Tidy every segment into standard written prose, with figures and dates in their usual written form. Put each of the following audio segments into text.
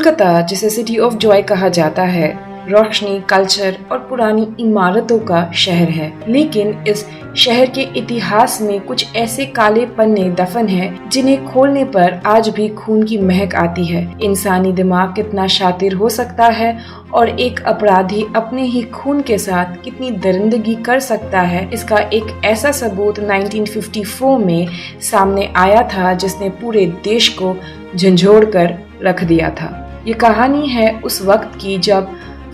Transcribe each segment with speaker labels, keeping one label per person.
Speaker 1: कोलकाता, जिसे city of Joy कहा जाता है, रोशनी, कल्चर और पुरानी इमारतों का शहर है। लेकिन इस शहर के इतिहास में कुछ ऐसे काले पन्ने दफन हैं जिन्हें खोलने पर आज भी खून की महक आती है। इंसानी दिमाग कितना शातिर हो सकता है और एक अपराधी अपने ही खून के साथ कितनी दरिंदगी कर सकता है, इसका एक ऐसा सबूत 1954 में सामने आया था जिसने पूरे देश को झंझोड़ कर रख दिया था। ये कहानी है उस वक्त की जब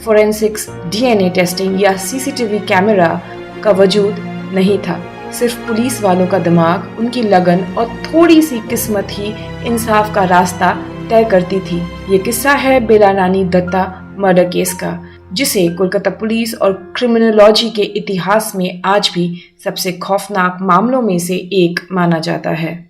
Speaker 1: फोरेंसिक्स, डीएनए टेस्टिंग या सीसीटीवी कैमरा का वजूद नहीं था। सिर्फ पुलिस वालों का दिमाग, उनकी लगन और थोड़ी सी किस्मत ही इंसाफ का रास्ता तय करती थी। ये किस्सा है बेला रानी दत्ता मर्डर केस का, जिसे कोलकाता पुलिस और क्रिमिनोलॉजी के इतिहास में आज भी सबसे खौफनाक मामलों में से एक माना जाता है।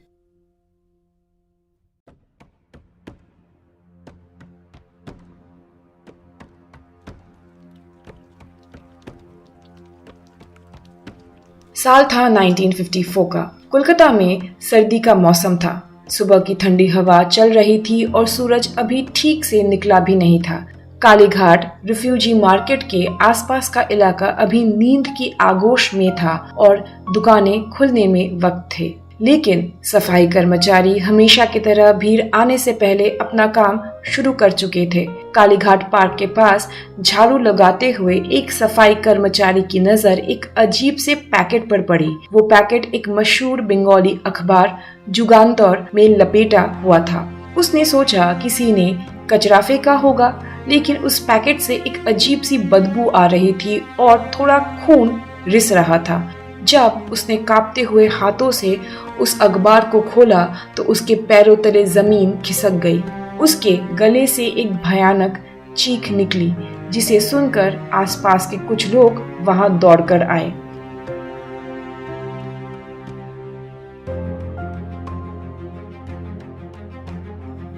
Speaker 1: साल था 1954 का। कोलकाता में सर्दी का मौसम था। सुबह की ठंडी हवा चल रही थी और सूरज अभी ठीक से निकला भी नहीं था। कालीघाट रिफ्यूजी मार्केट के आसपास का इलाका अभी नींद की आगोश में था और दुकानें खुलने में वक्त थे। लेकिन सफाई कर्मचारी हमेशा की तरह भीड़ आने से पहले अपना काम शुरू कर चुके थे। कालीघाट पार्क के पास झाड़ू लगाते हुए एक सफाई कर्मचारी की नजर एक अजीब से पैकेट पर पड़ी। वो पैकेट एक मशहूर बंगाली अखबार जुगांतर में लपेटा हुआ था। उसने सोचा किसी ने कचरा फेंका होगा, लेकिन उस पैकेट से एक अजीब सी बदबू आ रही थी और थोड़ा खून रिस रहा था। जब उसने कांपते हुए हाथों से उस अखबार को खोला तो उसके पैरों तले जमीन खिसक गई। उसके गले से एक भयानक चीख निकली, जिसे सुनकर आसपास के कुछ लोग वहां दौड़कर आए।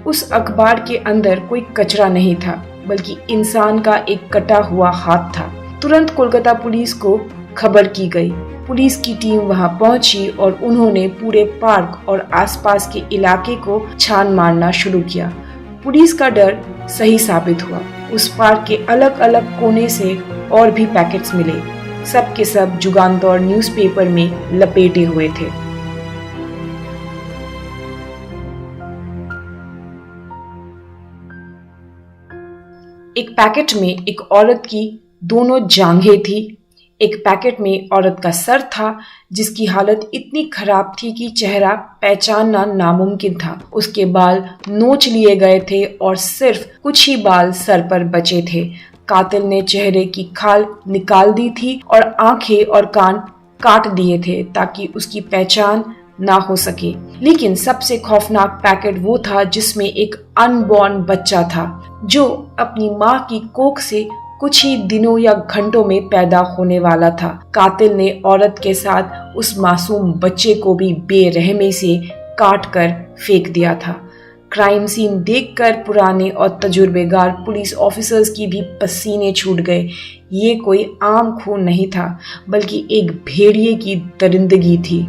Speaker 1: उस अखबार के अंदर कोई कचरा नहीं था, बल्कि इंसान का एक कटा हुआ हाथ था। तुरंत कोलकाता पुलिस को खबर की गई। पुलिस की टीम वहां पहुंची और उन्होंने पूरे पार्क और आसपास के इलाके को छान मारना शुरू किया। पुलिस का डर सही साबित हुआ। उस पार्क के अलग अलग कोने से और भी पैकेट्स मिले। सब के सब जुगांतर न्यूज़पेपर में लपेटे हुए थे। एक पैकेट में एक औरत की दोनों जांघें थी। एक पैकेट में औरत का सर था, जिसकी हालत इतनी खराब थी कि चेहरा पहचानना नामुमकिन था। उसके बाल नोच लिए गए थे और सिर्फ कुछ ही बाल सर पर बचे थे। कातिल ने चेहरे की खाल निकाल दी थी और आंखें और कान काट दिए थे ताकि उसकी पहचान ना हो सके। लेकिन सबसे खौफनाक पैकेट वो था जिसमें एक अनबॉर्न बच्चा था, जो अपनी माँ की कोख से कुछ ही दिनों या घंटों में पैदा होने वाला था। कातिल ने औरत के साथ उस मासूम बच्चे को भी बेरहमी से काट कर फेंक दिया था। क्राइम सीन देखकर पुराने और तजुर्बेगार पुलिस ऑफिसर्स की भी पसीने छूट गए। ये कोई आम खून नहीं था, बल्कि एक भेड़िए की दरिंदगी थी।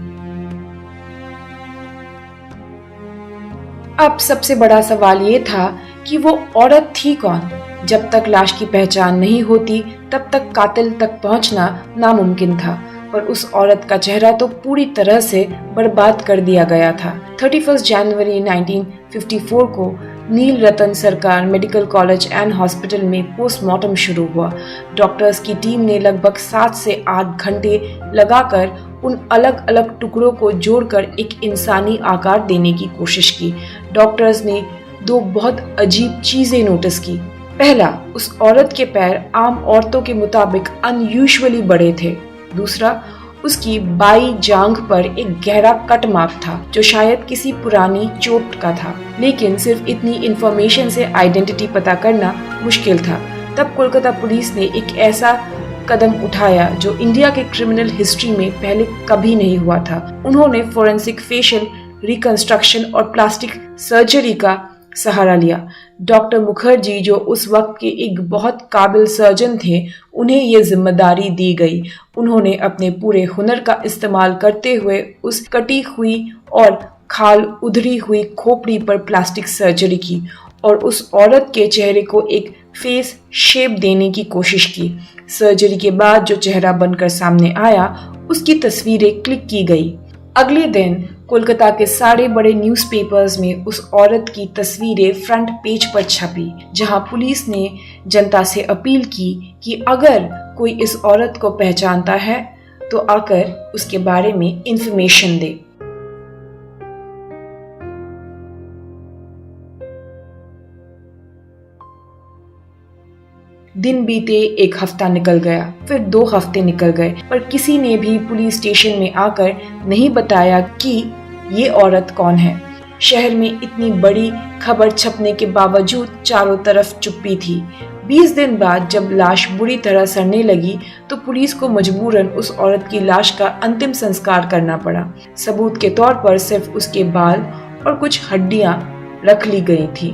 Speaker 1: अब सबसे बड़ा सवाल ये था कि वो औरत थी कौन। जब तक लाश की पहचान नहीं होती तब तक कातिल तक पहुंचना नामुमकिन था, पर उस औरत का चेहरा तो पूरी तरह से बर्बाद कर दिया गया था। 31 जनवरी 1954 को नील रतन सरकार मेडिकल कॉलेज एंड हॉस्पिटल में पोस्टमार्टम शुरू हुआ। डॉक्टर्स की टीम ने लगभग 7 से 8 घंटे लगाकर उन अलग अलग टुकड़ों को जोड़कर एक इंसानी आकार देने की कोशिश की। डॉक्टर्स ने दो बहुत अजीब चीजें नोटिस की। पहला, उस औरत के पैर आम औरतों के मुताबिक अनयूजुअली बड़े थे। दूसरा, उसकी बाई जांघ पर एक गहरा कट मार्क था, जो शायद किसी पुरानी चोट का था। लेकिन सिर्फ इतनी इंफॉर्मेशन से आइडेंटिटी पता करना मुश्किल था। तब कोलकाता पुलिस ने एक ऐसा कदम उठाया जो इंडिया के क्रिमिनल हिस्ट्री में पहले कभी नहीं हुआ था। उन्होंने फोरेंसिक फेशियल रिकंस्ट्रक्शन और प्लास्टिक सर्जरी का सहारा लिया। डॉक्टर मुखर्जी, जो उस वक्त के एक बहुत काबिल सर्जन थे, उन्हें ये जिम्मेदारी दी गई। उन्होंने अपने पूरे हुनर का इस्तेमाल करते हुए उस कटी हुई और खाल उधड़ी हुई खोपड़ी पर प्लास्टिक सर्जरी की और उस औरत के चेहरे को एक फेस शेप देने की कोशिश की। सर्जरी के बाद जो चेहरा बनकर सामने आया, उसकी तस्वीरें क्लिक की गई। अगले दिन कोलकाता के सारे बड़े न्यूज़पेपर्स में उस औरत की तस्वीरें फ्रंट पेज पर छपी, जहां पुलिस ने जनता से अपील की कि अगर कोई इस औरत को पहचानता है तो आकर उसके बारे में इंफॉर्मेशन दे। दिन बीते, 1 हफ्ता निकल गया, फिर 2 हफ्ते निकल गए, पर किसी ने भी पुलिस स्टेशन में आकर नहीं बताया कि ये औरत कौन है। शहर में इतनी बड़ी खबर छपने के बावजूद चारों तरफ चुप्पी थी। 20 दिन बाद जब लाश बुरी तरह सड़ने लगी तो पुलिस को मजबूरन उस औरत की लाश का अंतिम संस्कार करना पड़ा। सबूत के तौर पर सिर्फ उसके बाल और कुछ हड्डियां रख ली गई थी।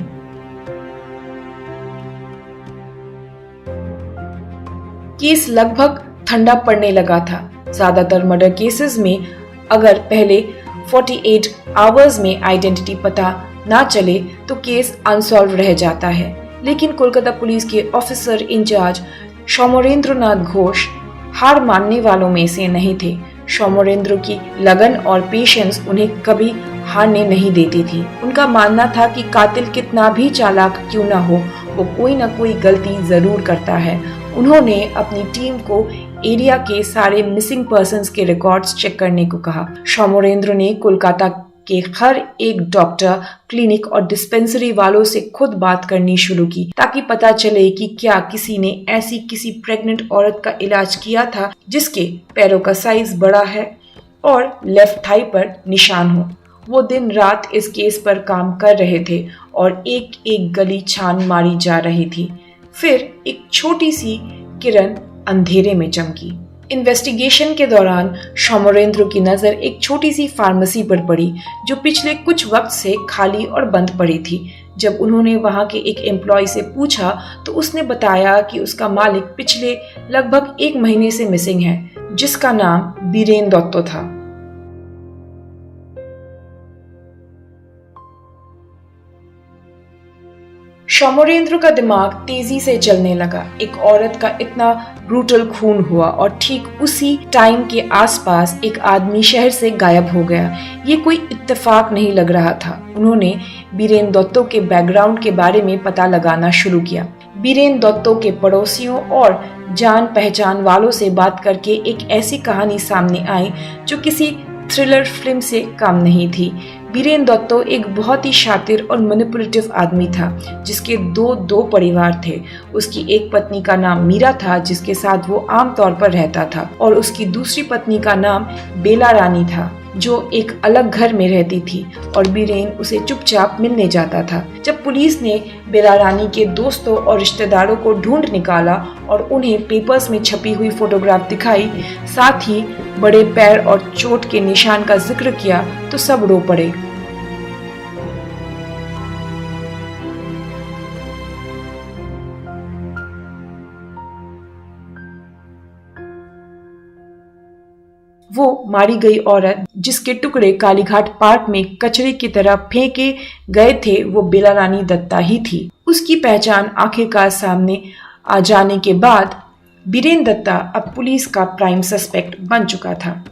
Speaker 1: केस लगभग ठंडा पड़ने लगा था। ज्यादातर मर्डर केसेस में अगर पहले 48 आवर्स में आइडेंटिटी पता ना चले तो केस अनसॉल्व रह जाता है, लेकिन कोलकाता पुलिस के ऑफिसर इंचार्ज सौमरेंद्र नाथ घोष हार मानने वालों में से नहीं थे। सौमरेंद्र की लगन और पेशेंस उन्हें कभी हारने नहीं देती थी। उनका मानना था कि कातिल कितना भी चालाक क्यों न हो, वो कोई न कोई गलती जरूर करता है। उन्होंने अपनी टीम को एरिया के सारे मिसिंग पर्सन्स के रिकॉर्ड्स चेक करने को कहा। सौमरेंद्र ने कोलकाता के हर एक डॉक्टर, क्लिनिक और डिस्पेंसरी वालों से खुद बात करनी शुरू की, ताकि पता चले कि क्या किसी ने ऐसी किसी प्रेग्नेंट औरत का इलाज किया था जिसके पैरों का साइज बड़ा है और लेफ्ट थाई पर निशान हो। वो दिन रात इस केस पर काम कर रहे थे और एक एक गली छान मारी जा रही थी। फिर एक छोटी सी किरण अंधेरे में चमकी। इन्वेस्टिगेशन के दौरान सौमरेंद्र की नजर एक छोटी सी फार्मेसी पर पड़ी जो पिछले कुछ वक्त से खाली और बंद पड़ी थी। जब उन्होंने वहां के एक एम्प्लॉय से पूछा तो उसने बताया कि उसका मालिक पिछले लगभग 1 महीने से मिसिंग है, जिसका नाम बीरेन दत्तो था। सौमरेंद्र का दिमाग तेजी से चलने लगा। एक औरत का इतना ब्रूटल खून हुआ और ठीक उसी टाइम के आसपास एक आदमी शहर से गायब हो गया। ये कोई इत्तेफाक नहीं लग रहा था। उन्होंने बीरेन दत्तो के बैकग्राउंड के बारे में पता लगाना शुरू किया। बीरेन दत्तो के पड़ोसियों और जान पहचान वालों से बात करके एक ऐसी कहानी सामने आई जो किसी थ्रिलर फिल्म से कम नहीं थी। बीरेन दत्तो एक बहुत ही शातिर और मैनिपुलेटिव आदमी था, जिसके दो परिवार थे। उसकी एक पत्नी का नाम मीरा था, जिसके साथ वो आमतौर पर रहता था, और उसकी दूसरी पत्नी का नाम बेला रानी था, जो एक अलग घर में रहती थी, और बीरेन उसे चुपचाप मिलने जाता था। जब पुलिस ने बेला रानी के दोस्तों और रिश्तेदारों को ढूंढ निकाला और उन्हें पेपर्स में छपी हुई फोटोग्राफ दिखाई, साथ ही बड़े पैर और चोट के निशान का जिक्र किया, तो सब रो पड़े। वो मारी गई औरत जिसके टुकड़े कालीघाट पार्क में कचरे की तरह फेंके गए थे, वो बेला रानी दत्ता ही थी। उसकी पहचान आखिरकार सामने आ जाने के बाद बीरेन दत्ता अब पुलिस का प्राइम सस्पेक्ट बन चुका था।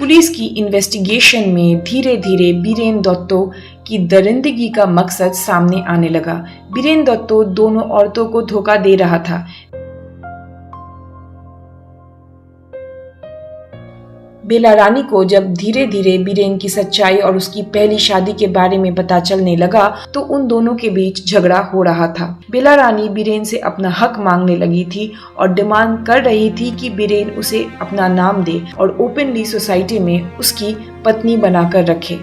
Speaker 1: पुलिस की इन्वेस्टिगेशन में धीरे धीरे बीरेन दत्तो की दरिंदगी का मकसद सामने आने लगा। बीरेन दत्तो दोनों औरतों को धोखा दे रहा था। बेला रानी को जब धीरे धीरे बीरेन की सच्चाई और उसकी पहली शादी के बारे में पता चलने लगा तो उन दोनों के बीच झगड़ा हो रहा था। बेला रानी बीरेन से अपना हक मांगने लगी थी और डिमांड कर रही थी कि बीरेन उसे अपना नाम दे और ओपनली सोसाइटी में उसकी पत्नी बनाकर रखे।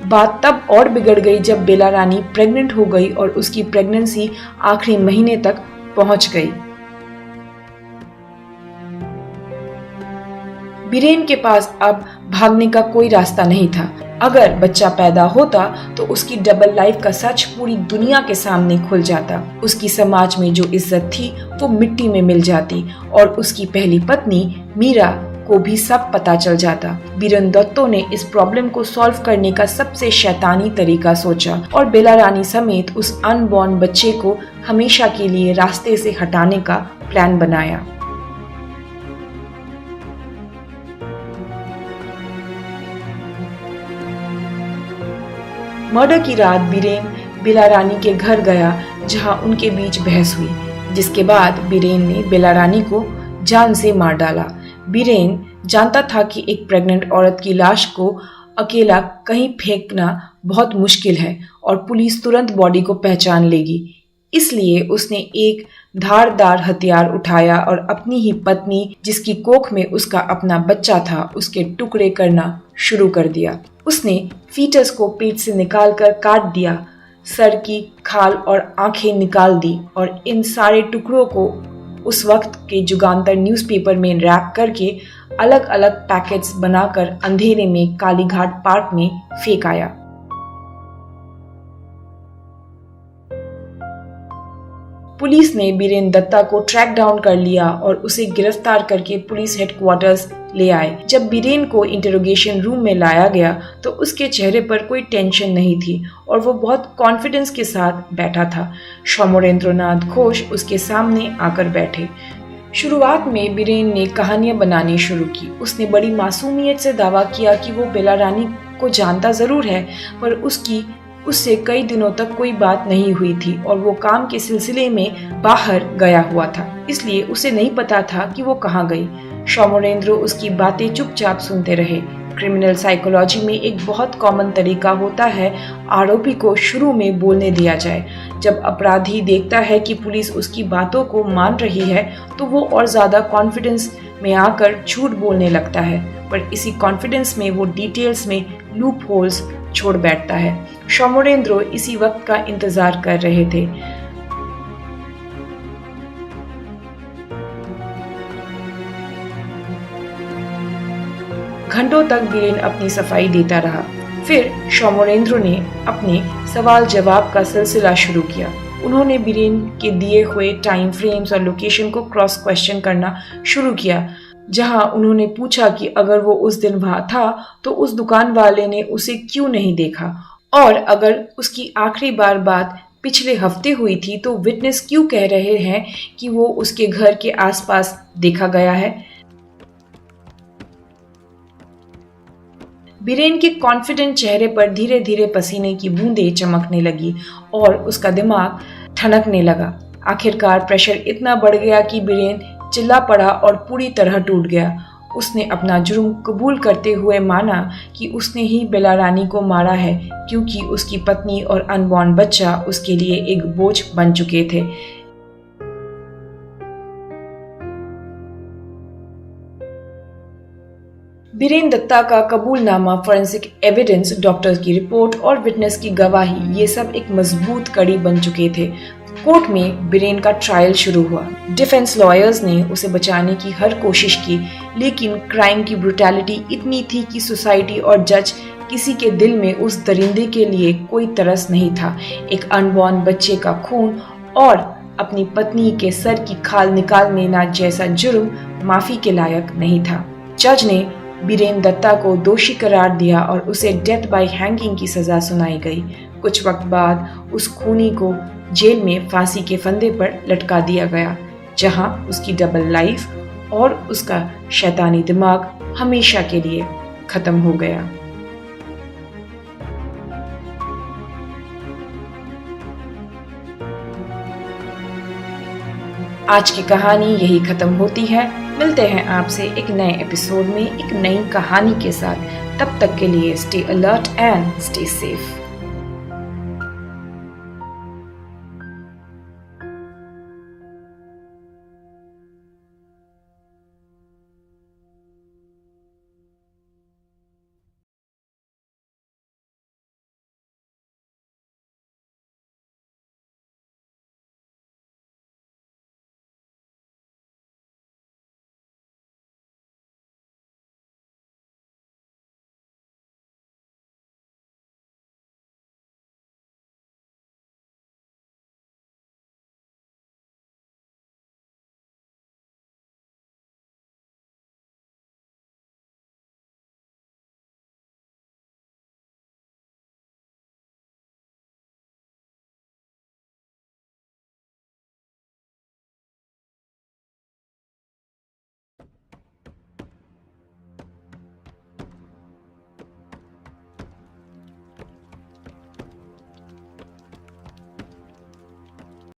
Speaker 1: बात तब और बिगड़ गई जब बेला रानी प्रेग्नेंट हो गई और उसकी प्रेगनेंसी आखिरी महीने तक पहुंच गई। बीरेन के पास अब भागने का कोई रास्ता नहीं था। अगर बच्चा पैदा होता तो उसकी डबल लाइफ का सच पूरी दुनिया के सामने खुल जाता। उसकी समाज में जो इज्जत थी वो मिट्टी में मिल जाती और उसकी पहली पत्नी मीरा को भी सब पता चल जाता। बीरेन दत्तो ने इस प्रॉब्लम को सॉल्व करने का सबसे शैतानी तरीका सोचा और बेला रानी समेत उस अनबॉर्न बच्चे को हमेशा के लिए रास्ते से हटाने का प्लान बनाया। मर्डर की रात बीरेन बेला रानी के घर गया जहां उनके बीच बहस हुई, जिसके बाद बीरेन ने बेला रानी को जान से मार डाला। बीरेन जानता था कि एक प्रेग्नेंट औरत की लाश को अकेला कहीं फेंकना बहुत मुश्किल है और पुलिस तुरंत बॉडी को पहचान लेगी। इसलिए उसने एक धारदार हथियार उठाया और अपनी ही पत्नी, जिसकी कोख में उसका अपना बच्चा था, उसके टुकड़े करना शुरू कर दिया। उसने फीटस को पेट से निकालकर काट दिया, सर की खाल और आंखें निकाल दी और इन सारे टुकड़ों को उस वक्त के जुगांतर न्यूज़पेपर में रैप करके अलग अलग पैकेट्स बनाकर अंधेरे में कालीघाट पार्क में फेंक आया। पुलिस ने बीरेन दत्ता को ट्रैक डाउन कर लिया और उसे गिरफ्तार करके पुलिस हेडक्वार्टर्स ले आए। जब बीरेन को इंटरोगेशन रूम में लाया गया तो उसके चेहरे पर कोई टेंशन नहीं थी और वो बहुत कॉन्फिडेंस के साथ बैठा था। सोमरेंद्रनाथ घोष उसके सामने आकर बैठे। शुरुआत में बीरेन ने कहानियां बनानी शुरू की। उसने बड़ी मासूमियत से दावा किया कि वो बेला रानी को जानता जरूर है, पर उससे कई दिनों तक कोई बात नहीं हुई थी और वो काम के सिलसिले में बाहर गया हुआ था, इसलिए उसे नहीं पता था कि वो कहाँ गई। सोमरेंद्र उसकी बातें चुपचाप सुनते रहे। क्रिमिनल साइकोलॉजी में एक बहुत कॉमन तरीका होता है आरोपी को शुरू में बोलने दिया जाए। जब अपराधी देखता है कि पुलिस उसकी बातों को मान रही है तो वो और ज्यादा कॉन्फिडेंस में आकर झूठ बोलने लगता है, पर इसी कॉन्फिडेंस में वो डिटेल्स में लूप होल्स छोड़ बैठता है। सोमरेंद्र इसी वक्त का इंतजार कर रहे थे। घंटों तक बीरेन अपनी सफाई देता रहा। फिर सोमरेंद्र ने अपने सवाल जवाब का सिलसिला शुरू किया। उन्होंने बीरेन के दिए हुए टाइम फ्रेम्स और लोकेशन को क्रॉस क्वेश्चन करना शुरू किया, जहां उन्होंने पूछा कि अगर वो उस दिन वहां था तो उस दुकान वाले ने उसे क्यों नहीं देखा, और अगर उसकी आखिरी बात पिछले हफ्ते हुई थी तो विटनेस क्यों कह रहे हैं कि वो उसके घर के आसपास देखा गया है। बीरेन के कॉन्फिडेंट चेहरे पर धीरे धीरे पसीने की बूंदें चमकने लगी और उसका दिमाग ठनकने लगा। आखिरकार प्रेशर इतना बढ़ गया कि बीरेन चिल्ला पड़ा और पूरी तरह टूट गया। उसने अपना जुर्म कबूल करते हुए माना कि उसने ही बेला रानी को मारा है, क्योंकि उसकी पत्नी और अनबॉर्न बच्चा उसके लिए एक बोझ बन चुके थे। बीरेन दत्ता का कबूलनामा, फॉरेंसिक एविडेंस, डॉक्टर की रिपोर्ट और विटनेस की गवाही, ये सब एक मजबूत कड़ी बन चुके थे। कोर्ट में बीरेन का ट्रायल शुरू हुआ। डिफेंस लॉयर्स ने उसे बचाने की हर कोशिश की, लेकिन क्राइम की ब्रुटैलिटी इतनी थी कि सोसाइटी और जज किसी के दिल में उस दरिंदे के लिए कोई तरस नहीं था। एक अनबॉर्न बच्चे का खून और अपनी पत्नी के सर की खाल निकाल लेना जैसा जुर्म माफी के लायक नहीं था। जज ने बीरेन दत्ता को दोषी करार दिया और उसे डेथ बाय हैंगिंग की सजा सुनाई गई। कुछ वक्त बाद उस खूनी को जेल में फांसी के फंदे पर लटका दिया गया, जहां उसकी डबल लाइफ और उसका शैतानी दिमाग हमेशा के लिए खत्म हो गया। आज की कहानी यही खत्म होती है। मिलते हैं आपसे एक नए एपिसोड में एक नई कहानी के साथ। तब तक के लिए stay alert and stay safe.